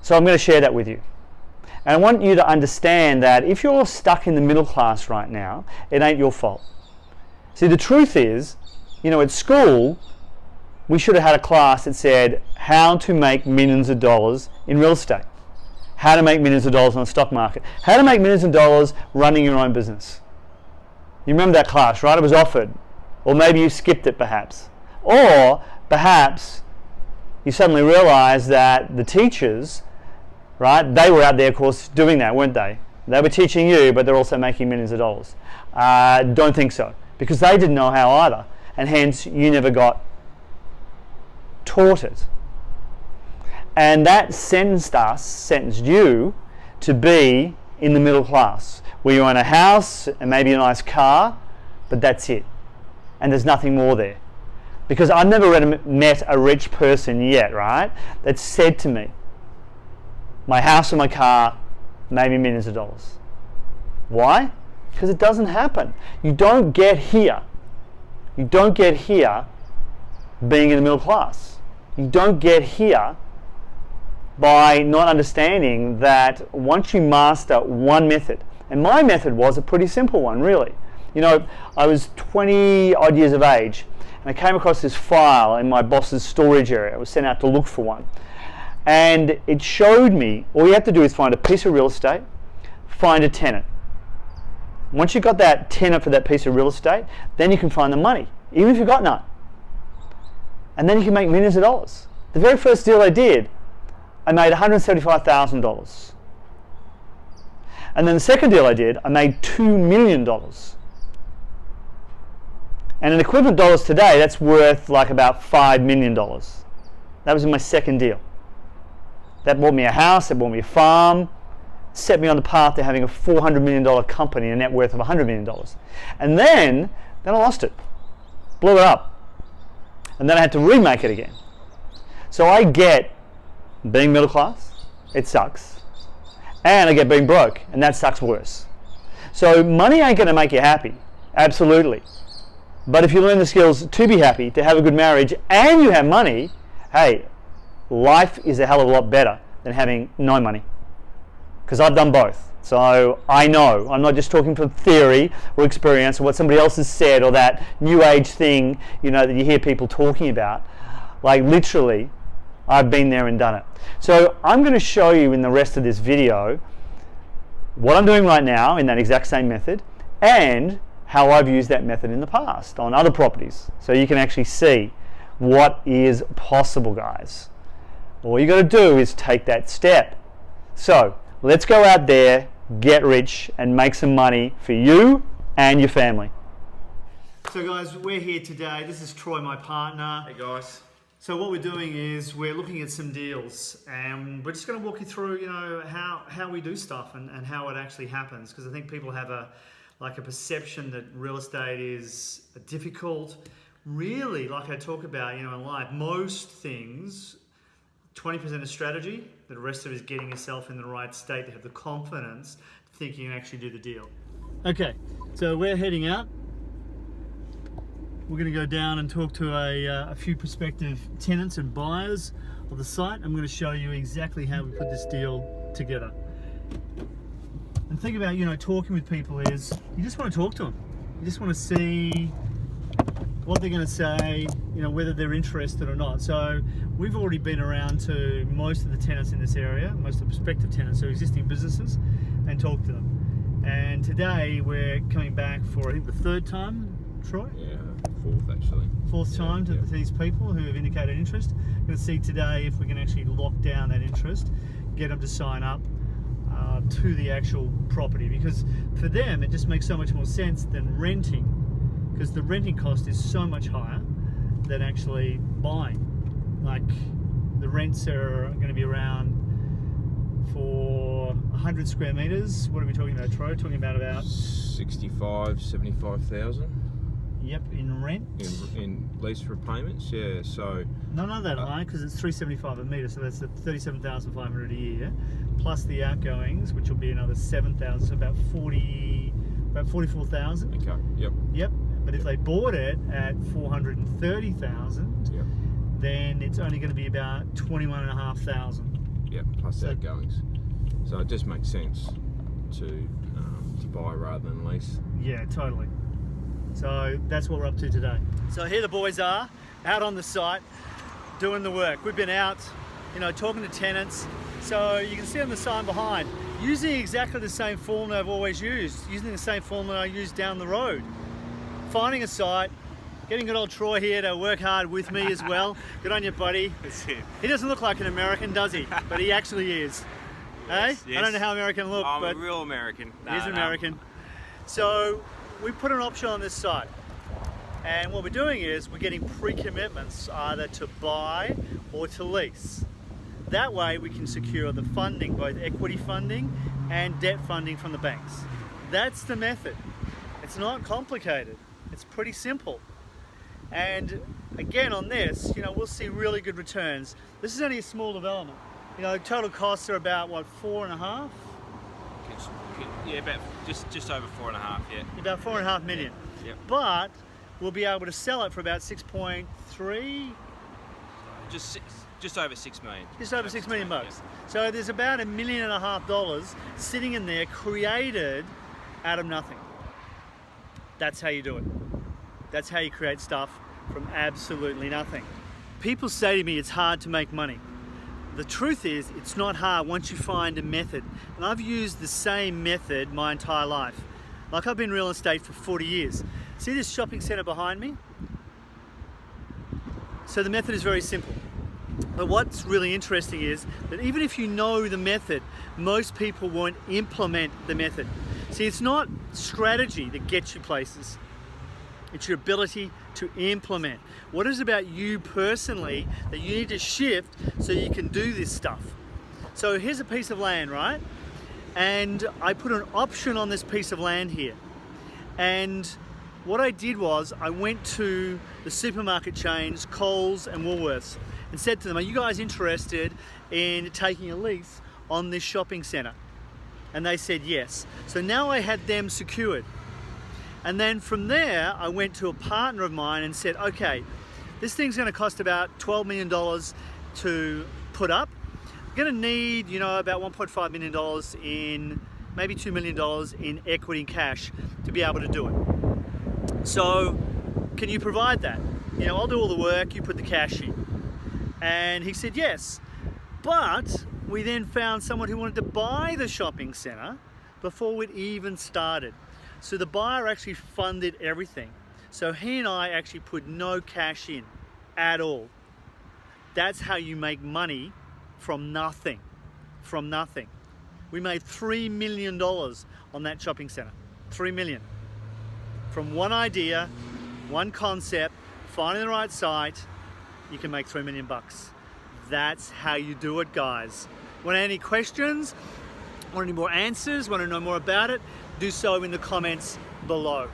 So I'm going to share that with you. And I want you to understand that if you're stuck in the middle class right now, it ain't your fault. See, the truth is, you know, at school, we should have had a class that said how to make millions of dollars in real estate, how to make millions of dollars on the stock market, how to make millions of dollars running your own business. You remember that class, right? It was offered. Or maybe you skipped it perhaps. Or perhaps you suddenly realized that the teachers, right, they were out there, of course, doing that, weren't they? They were teaching you, but they're also making millions of dollars. Don't think so, because they didn't know how either, and hence you never got taught it. And that sentenced you to be in the middle class, where you own a house and maybe a nice car, but that's it. And there's nothing more there. Because I've never met a rich person yet, right, that said to me, my house and my car, maybe millions of dollars. Why? Because it doesn't happen. You don't get here. You don't get here being in the middle class. You don't get here by not understanding that once you master one method, and my method was a pretty simple one, really. You know, I was 20 odd years of age, and I came across this file in my boss's storage area. I was sent out to look for one. And it showed me, all you have to do is find a piece of real estate, find a tenant. Once you've got that tenant for that piece of real estate, then you can find the money, even if you've got none. And then you can make millions of dollars. The very first deal I did, I made $175,000. And then the second deal I did, I made $2 million. And in equivalent dollars today, that's worth like about $5 million. That was in my second deal. That bought me a house, that bought me a farm, set me on the path to having a $400 million company, a net worth of $100 million. And then I lost it, blew it up. And then I had to remake it again. So I get being middle class, it sucks. And I get being broke, and that sucks worse. So money ain't gonna make you happy, absolutely. But if you learn the skills to be happy, to have a good marriage, and you have money, hey, life is a hell of a lot better than having no money. Because I've done both. So I know. I'm not just talking from theory or experience or what somebody else has said or that new age thing, you know, that you hear people talking about. Like literally, I've been there and done it. So I'm going to show you in the rest of this video what I'm doing right now in that exact same method and how I've used that method in the past on other properties. So you can actually see what is possible, guys. All you got to do is take that step. So let's go out there, get rich, and make some money for you and your family. So guys, we're here today. This is Troy, my partner. Hey guys. So what we're doing is we're looking at some deals, and we're just going to walk you through, you know, how we do stuff and how it actually happens. Because I think people have a perception that real estate is difficult. Really, like I talk about, you know, in life, most things, 20% is strategy. The rest of it is getting yourself in the right state to have the confidence to think you can actually do the deal. Okay, so we're heading out. We're going to go down and talk to a few prospective tenants and buyers of the site. I'm going to show you exactly how we put this deal together. And think about, you know, talking with people is, you just want to talk to them. You just want to see what they're going to say, you know, whether they're interested or not. So we've already been around to most of the tenants in this area, most of the prospective tenants, so existing businesses, and talked to them. And today we're coming back for, I think, the third time, Troy? Yeah, fourth actually. Fourth time to these people who have indicated interest. We're going to see today if we can actually lock down that interest, get them to sign up to the actual property, because for them it just makes so much more sense than renting, because the renting cost is so much higher than actually buying. Like the rents are going to be around for 100 square meters. What are we talking about, Troy? Talking about 65, 75,000. Yep, in rent. In lease repayments, yeah. So not that high, because it's 375 a metre, so that's 37,500 a year, plus the outgoings, which will be another 7,000, so about 44,000. Okay. Yep. Yep. But if they bought it at 430,000, yep, then it's only going to be about 21,500. Yep, plus So- outgoings. So it just makes sense to buy rather than lease. Yeah, totally. So that's what we're up to today. So here the boys are, out on the site, doing the work. We've been out, talking to tenants. So you can see on the sign behind, using exactly the same formula I've always used, using the same formula I used down the road. Finding a site, getting good old Troy here to work hard with me as well. Good on you, buddy. That's it. He doesn't look like an American, does he? But he actually is. Yes, I don't know how American look, I'm but a real American. he's American. So we put an option on this site. And what we're doing is we're getting pre-commitments either to buy or to lease. That way we can secure the funding, both equity funding and debt funding from the banks. That's the method. It's not complicated. It's pretty simple. And again on this, we'll see really good returns. This is only a small development. Total costs are about, what, 4.5? Yeah, about just over 4.5. Yeah. About 4.5 million. Yep. But we'll be able to sell it for about 6.3, Just over 6 million. just over 6 million Yeah. bucks. So there's about $1.5 million sitting in there, created out of nothing. That's how you do it. That's how you create stuff from absolutely nothing. People say to me it's hard to make money. The truth is, it's not hard once you find a method. And I've used the same method my entire life. Like, I've been in real estate for 40 years. See this shopping center behind me? So the method is very simple. But what's really interesting is that even if you know the method, most people won't implement the method. See, it's not strategy that gets you places. It's your ability to implement. What is it about you personally that you need to shift so you can do this stuff? So here's a piece of land, right? And I put an option on this piece of land here. And what I did was I went to the supermarket chains, Coles and Woolworths, and said to them, are you guys interested in taking a lease on this shopping center? And they said yes. So now I had them secured. And then from there, I went to a partner of mine and said, okay, this thing's gonna cost about $12 million to put up. I'm gonna need, about $1.5 million in, maybe $2 million in equity and cash to be able to do it. So can you provide that? I'll do all the work, you put the cash in. And he said yes. But we then found someone who wanted to buy the shopping center before we'd even started. So the buyer actually funded everything. So he and I actually put no cash in at all. That's how you make money from nothing. From nothing. We made $3 million on that shopping center. 3 million. From one idea, one concept, finding the right site, you can make 3 million bucks. That's how you do it, guys. Want any questions? Want any more answers? Want to know more about it? Do so in the comments below.